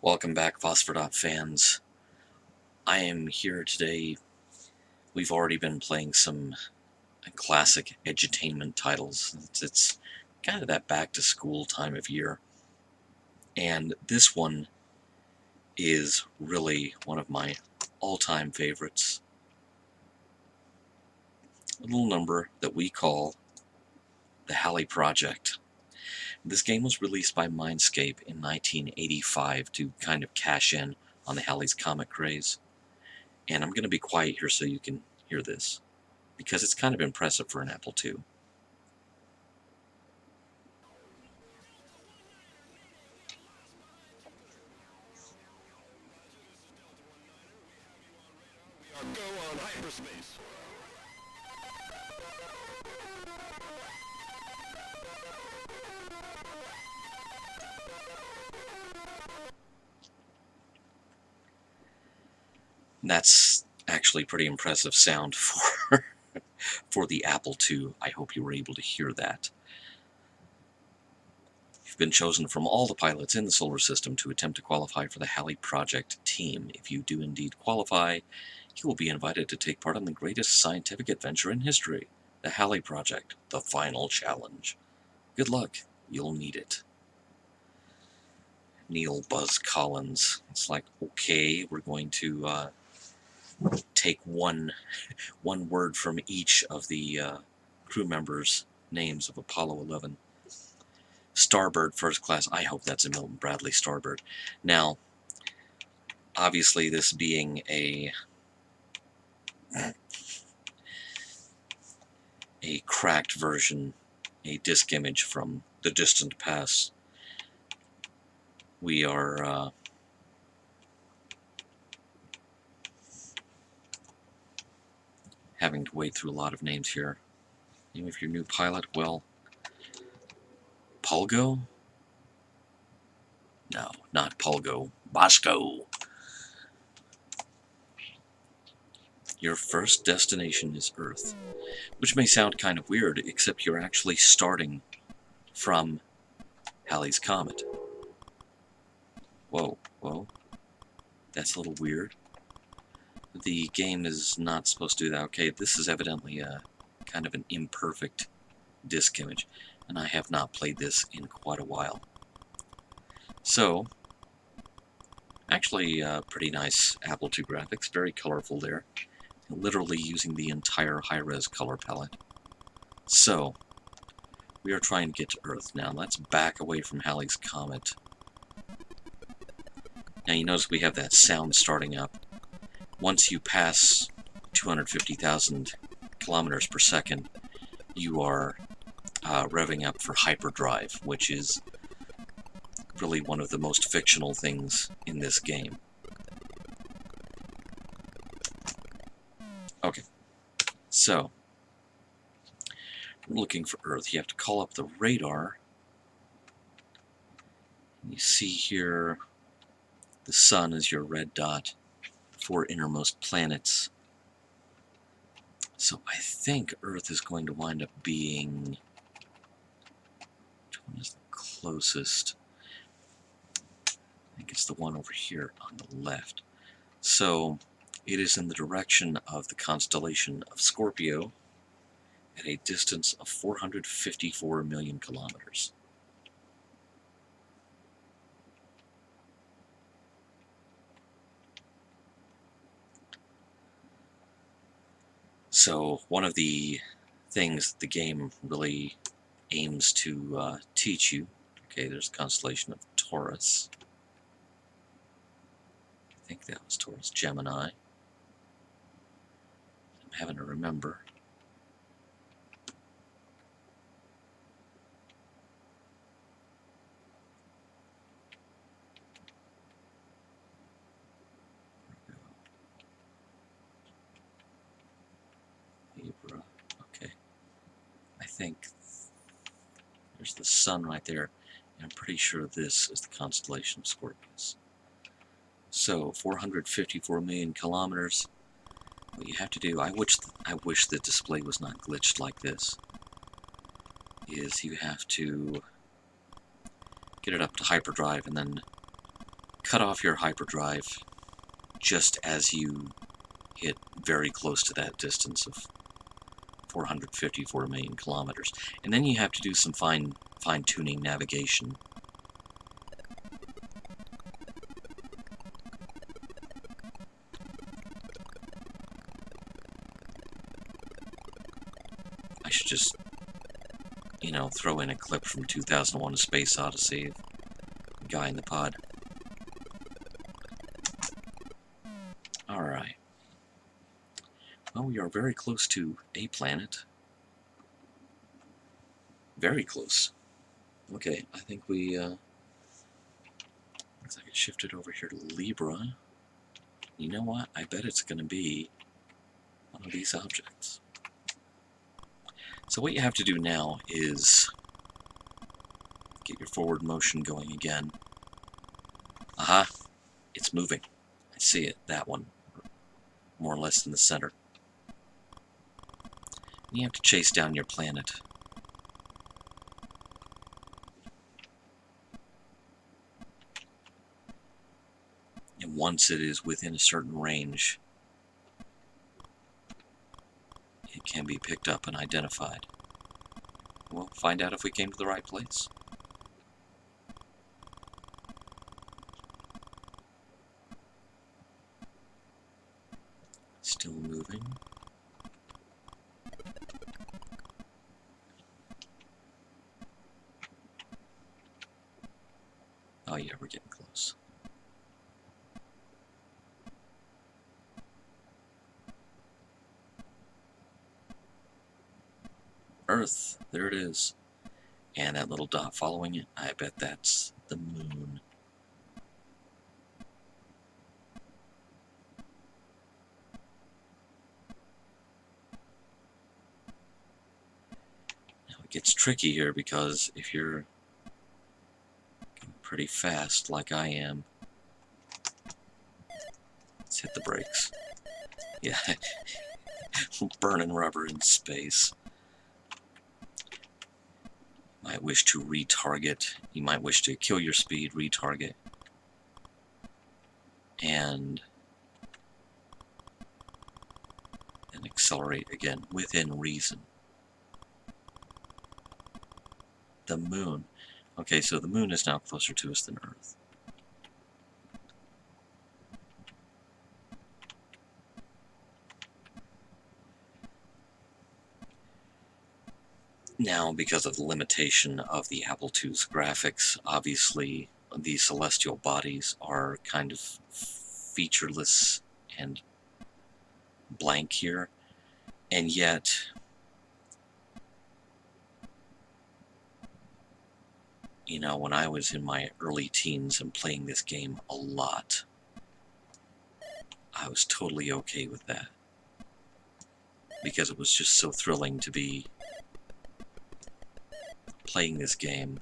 Welcome back, Phosphor Dot fans. I am here today. We've already been playing some classic edutainment titles. It's kind of that back-to-school time of year. And this one is really one of my all-time favorites. A little number that we call the Halley Project. This game was released by Mindscape in 1985 to kind of cash in on the Halley's Comet craze. And I'm going to be quiet here so you can hear this, because it's kind of impressive for an Apple II. Go on hyperspace. That's actually pretty impressive sound for for the Apple II. I hope you were able to hear that. You've been chosen from all the pilots in the solar system to attempt to qualify for the Halley Project team. If you do indeed qualify, you will be invited to take part in the greatest scientific adventure in history, the Halley Project, the final challenge. Good luck. You'll need it. Neil Buzz Collins. It's like, okay, we're going to take one word from each of the crew members' names of Apollo 11. Starbird First Class. I hope that's a Milton Bradley Starbird. Now, obviously, this being a cracked version, a disk image from the distant past, we are having to wade through a lot of names here. Name of your new pilot? Well, Pulgo? No, not Pulgo. Bosco. Your first destination is Earth, which may sound kind of weird, except you're actually starting from Halley's Comet. Whoa, whoa. That's a little weird. The game is not supposed to do that. Okay, this is evidently a kind of an imperfect disk image, and I have not played this in quite a while. So, actually pretty nice Apple II graphics, very colorful there. Literally using the entire high-res color palette. So, we are trying to get to Earth. Now, let's back away from Halley's Comet. Now, you notice we have that sound starting up. Once you pass 250,000 kilometers per second, you are revving up for hyperdrive, which is really one of the most fictional things in this game. Okay, so we're looking for Earth. You have to call up the radar. And you see here the sun is your red dot, 4 innermost planets. So I think Earth is going to wind up being... which one is the closest? I think it's the one over here on the left. So it is in the direction of the constellation of Scorpio at a distance of 454 million kilometers. So one of the things the game really aims to teach you, okay, there's the constellation of Taurus. I think that was Taurus, Gemini. I'm having to remember. Libra, okay. I think there's the sun right there. And I'm pretty sure this is the constellation of Scorpius. So 454 million kilometers. What you have to do, I wish the display was not glitched like this, is you have to get it up to hyperdrive and then cut off your hyperdrive just as you hit very close to that distance of 454 million kilometers. And then you have to do some fine-tuning navigation. I should just, you know, throw in a clip from 2001: A Space Odyssey, Guy in the Pod. Alright. Well, we are very close to a planet. Very close. Okay, I think we, looks like it shifted over here to Libra. You know what? I bet it's going to be one of these objects. So what you have to do now is get your forward motion going again. Aha! It's moving. I see it, that one. More or less in the center. And you have to chase down your planet. And once it is within a certain range, it can be picked up and identified. We'll find out if we came to the right place. Still moving. Oh yeah, we're getting close. Earth, there it is. And that little dot following it, I bet that's the moon. Now it gets tricky here because if you're going pretty fast like I am, let's hit the brakes. Yeah, burning rubber in space. Might wish to retarget. You might wish to kill your speed, retarget, and accelerate again within reason. The moon. Okay, so the moon is now closer to us than Earth. Now, because of the limitation of the Apple II's graphics, obviously the celestial bodies are kind of featureless and blank here, and yet you know, when I was in my early teens and playing this game a lot, I was totally okay with that, because it was just so thrilling to be playing this game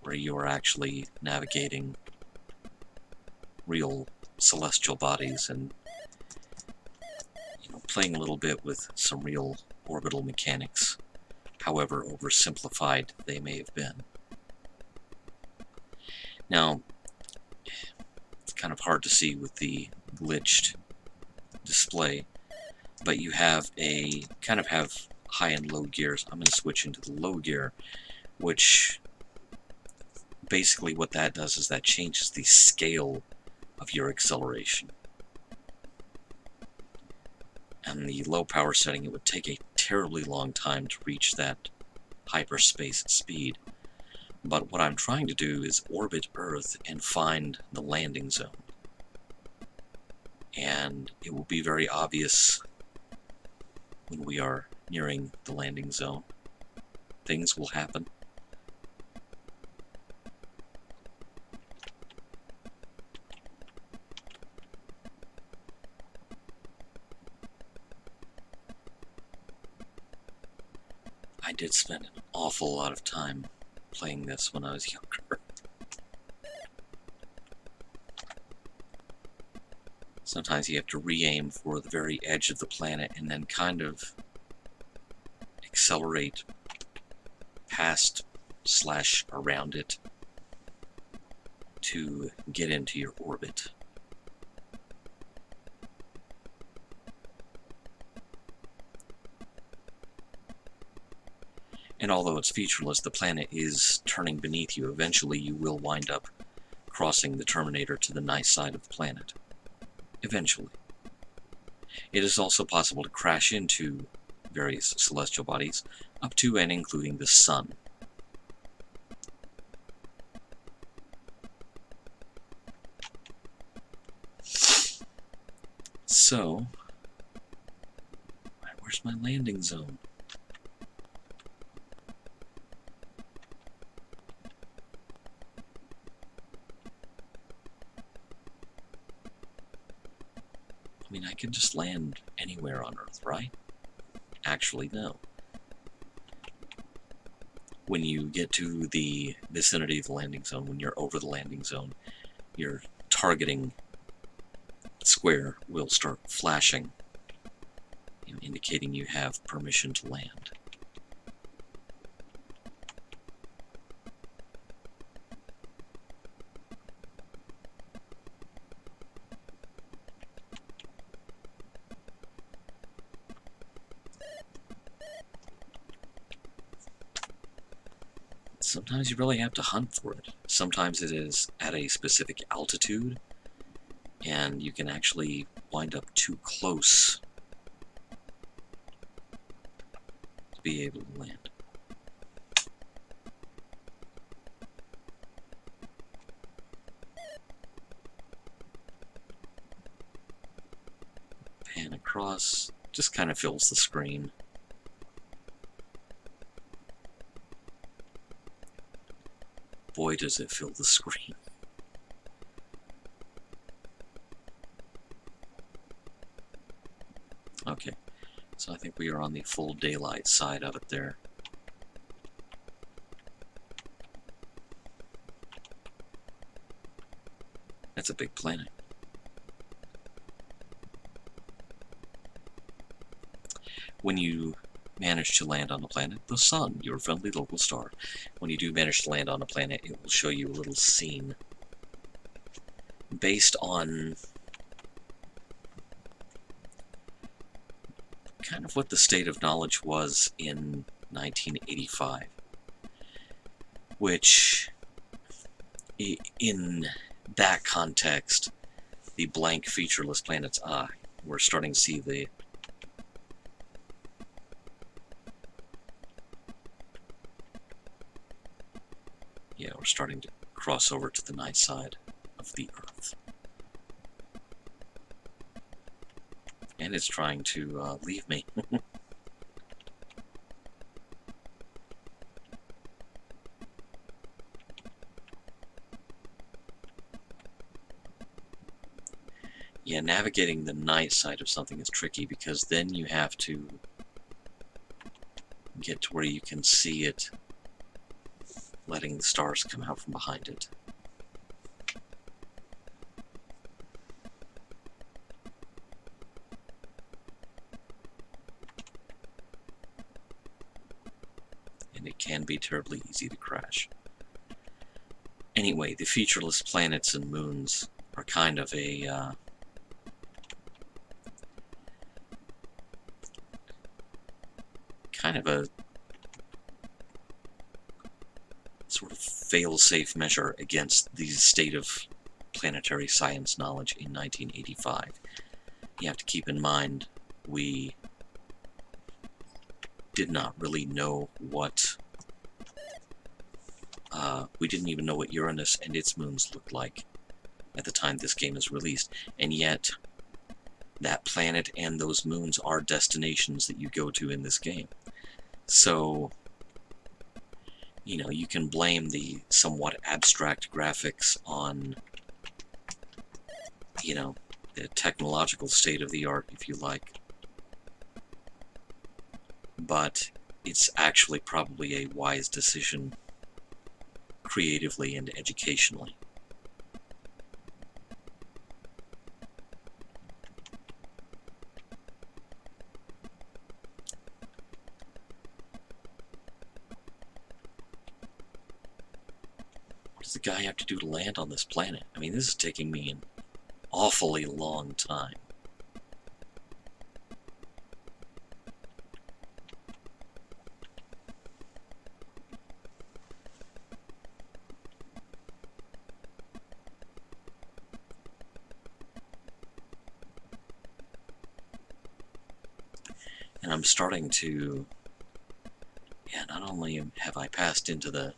where you are actually navigating real celestial bodies and, you know, playing a little bit with some real orbital mechanics, however oversimplified they may have been. Now, it's kind of hard to see with the glitched display, but you have kind of have high and low gears. I'm going to switch into the low gear, which basically what that does is that changes the scale of your acceleration. And the low power setting, it would take a terribly long time to reach that hyperspace speed. But what I'm trying to do is orbit Earth and find the landing zone. And it will be very obvious when we are nearing the landing zone. Things will happen. I did spend an awful lot of time playing this when I was younger. Sometimes you have to re-aim for the very edge of the planet and then kind of accelerate past / around it to get into your orbit. And although it's featureless, the planet is turning beneath you. Eventually you will wind up crossing the terminator to the nice side of the planet. Eventually. It is also possible to crash into various celestial bodies, up to and including the Sun. So, where's my landing zone? I mean, I can just land anywhere on Earth, right? Actually, no. When you get to the vicinity of the landing zone, when you're over the landing zone, your targeting square will start flashing, indicating you have permission to land. Sometimes you really have to hunt for it. Sometimes it is at a specific altitude, and you can actually wind up too close to be able to land. Pan across, just kind of fills the screen. Boy, does it fill the screen. Okay, so I think we are on the full daylight side of it there. That's a big planet. When you manage to land on the planet, the Sun, your friendly local star. When you do manage to land on a planet, it will show you a little scene based on kind of what the state of knowledge was in 1985, which in that context, the blank featureless planet's eye, we're starting to see the we're starting to cross over to the nice side of the Earth. And it's trying to leave me. Yeah, navigating the night side of something is tricky because then you have to get to where you can see it, letting the stars come out from behind it. And it can be terribly easy to crash. Anyway, the featureless planets and moons are kind of a sort of fail-safe measure against the state of planetary science knowledge in 1985. You have to keep in mind we did not really know what we didn't even know what Uranus and its moons looked like at the time this game is released, and yet that planet and those moons are destinations that you go to in this game. So, you know, you can blame the somewhat abstract graphics on, you know, the technological state of the art, if you like. But it's actually probably a wise decision creatively and educationally. the guy have to do to land on this planet? I mean, this is taking me an awfully long time. And I'm starting to, yeah, not only have I passed into the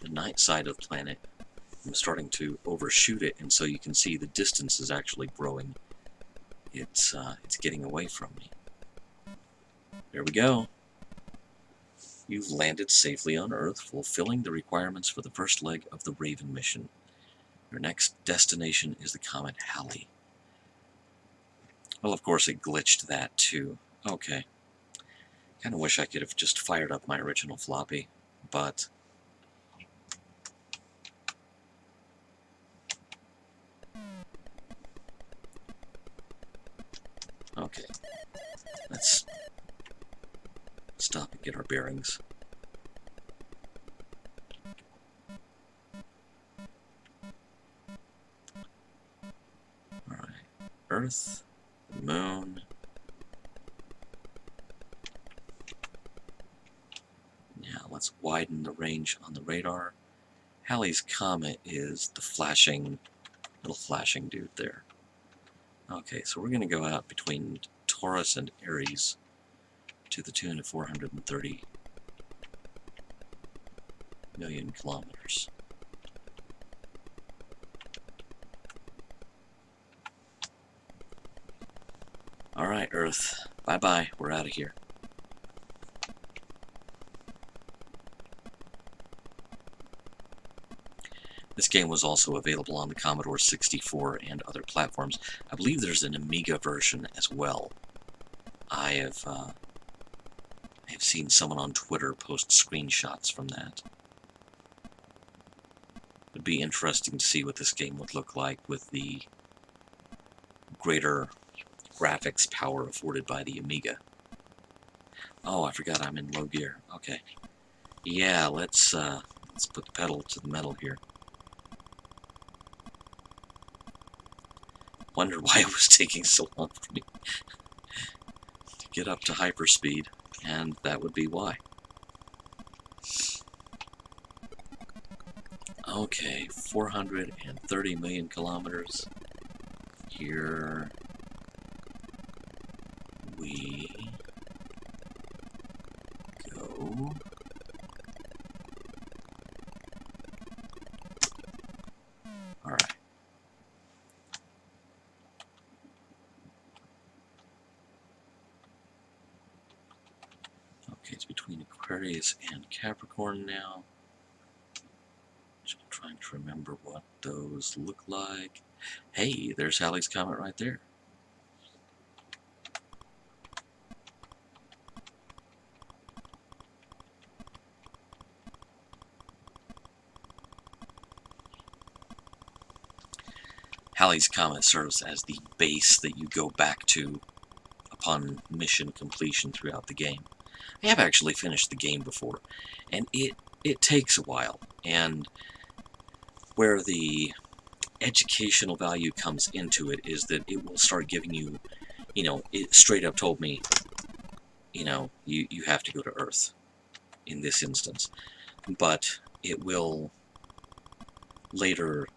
night side of the planet, I'm starting to overshoot it, and so you can see the distance is actually growing. It's getting away from me. There we go. You've landed safely on Earth, fulfilling the requirements for the first leg of the Raven mission. Your next destination is the comet Halley. Well, of course it glitched that too. Okay. Kinda wish I could have just fired up my original floppy, but okay. Let's stop and get our bearings. Alright. Earth, the moon. Now let's widen the range on the radar. Halley's comet is the little flashing dude there. Okay, so we're going to go out between Taurus and Aries to the tune of 430 million kilometers. Alright, Earth. Bye-bye. We're out of here. This game was also available on the Commodore 64 and other platforms. I believe there's an Amiga version as well. I have seen someone on Twitter post screenshots from that. It would be interesting to see what this game would look like with the greater graphics power afforded by the Amiga. Oh, I forgot I'm in low gear. Okay. Yeah, let's put the pedal to the metal here. Wondered why it was taking so long for me to get up to hyperspeed, and that would be why. Okay, 430 million kilometers. Here we go. All right. Okay, it's between Aquarius and Capricorn now. I'm trying to remember what those look like. Hey, there's Halley's Comet right there. Halley's Comet serves as the base that you go back to upon mission completion throughout the game. I have actually finished the game before, and it takes a while, and where the educational value comes into it is that it will start giving you, it straight up told me, you have to go to Earth in this instance, but it will later,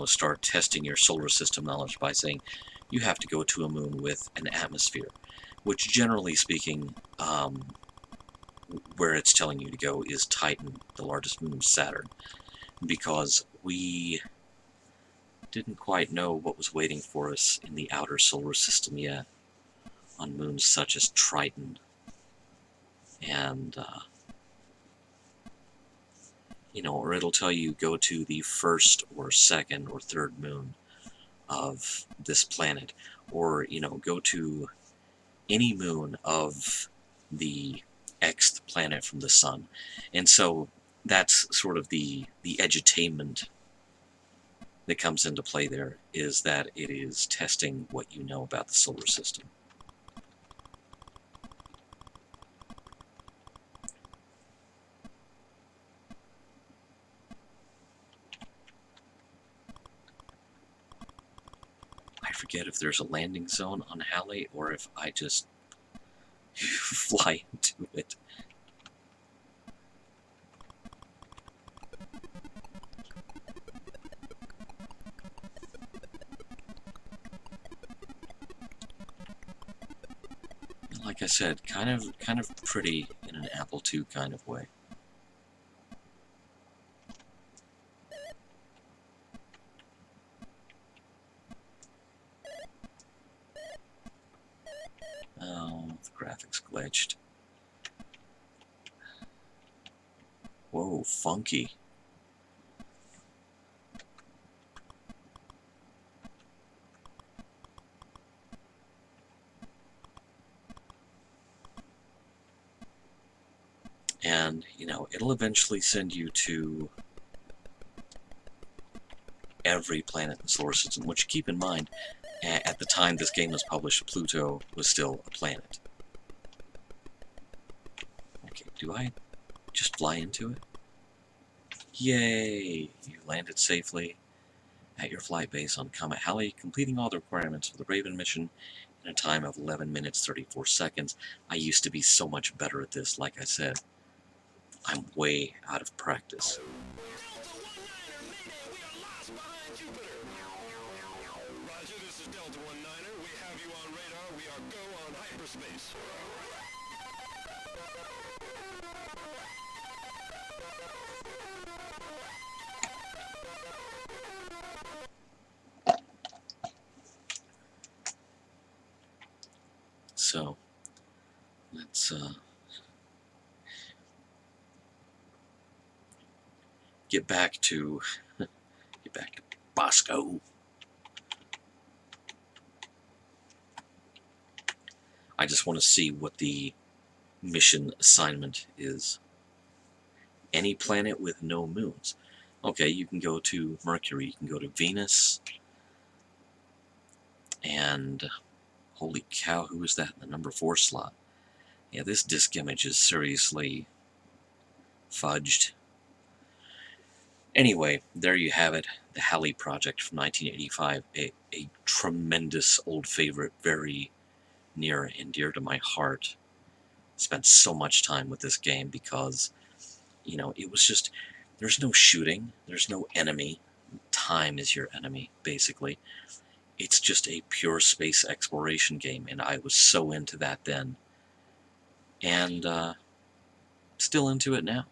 start testing your solar system knowledge by saying you have to go to a moon with an atmosphere, which generally speaking, where it's telling you to go is Titan, the largest moon of Saturn, because we didn't quite know what was waiting for us in the outer solar system yet on moons such as Triton. And, or it'll tell you go to the first or second or third moon of this planet, or, go to any moon of the Xth planet from the sun. And so that's sort of the edutainment that comes into play there, is that it is testing what you know about the solar system. forget if there's a landing zone on Halley or if I just fly into it. Like I said, kind of pretty in an Apple II kind of way. Oh, the graphics glitched. Whoa, funky. And, you know, it'll eventually send you to every planet in the solar system, which, keep in mind, at the time this game was published, Pluto was still a planet. Okay, do I just fly into it? Yay! You landed safely at your flight base on Comet Halley, completing all the requirements for the Raven mission in a time of 11 minutes 34 seconds. I used to be so much better at this, like I said. I'm way out of practice. Roger, this is Delta 19er. We have you on radar. We are go on hyperspace. So, let's get back to Bosco. I just want to see what the mission assignment is. Any planet with no moons. Okay, you can go to Mercury, you can go to Venus, and holy cow, who is that in the number 4 slot? Yeah, this disk image is seriously fudged. Anyway, there you have it, the Halley Project from 1985, a tremendous old favorite, very near and dear to my heart. Spent so much time with this game because, you know, it was just, there's no shooting, there's no enemy, time is your enemy, basically. It's just a pure space exploration game, and I was so into that then, and still into it now.